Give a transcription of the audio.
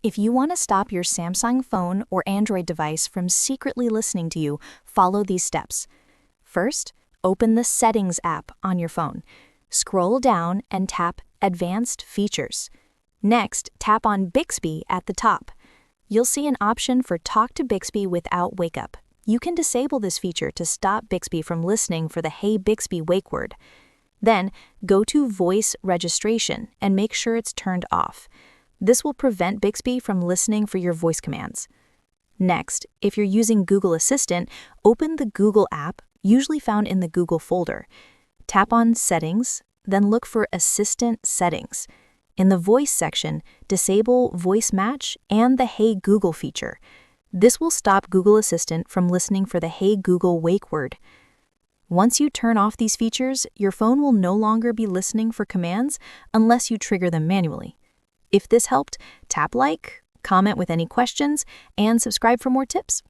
If you want to stop your Samsung phone or Android device from secretly listening to you, follow these steps. First, open the Settings app on your phone. Scroll down and tap Advanced Features. Next, tap on Bixby at the top. You'll see an option for Talk to Bixby without wake up. You can disable this feature to stop Bixby from listening for the Hey Bixby wake word. Then, go to Voice Registration and make sure it's turned off. This will prevent Bixby from listening for your voice commands. Next, if you're using Google Assistant, open the Google app, usually found in the Google folder. Tap on Settings, then look for Assistant Settings. In the Voice section, disable Voice Match and the Hey Google feature. This will stop Google Assistant from listening for the Hey Google wake word. Once you turn off these features, your phone will no longer be listening for commands unless you trigger them manually. If this helped, tap like, comment with any questions, and subscribe for more tips.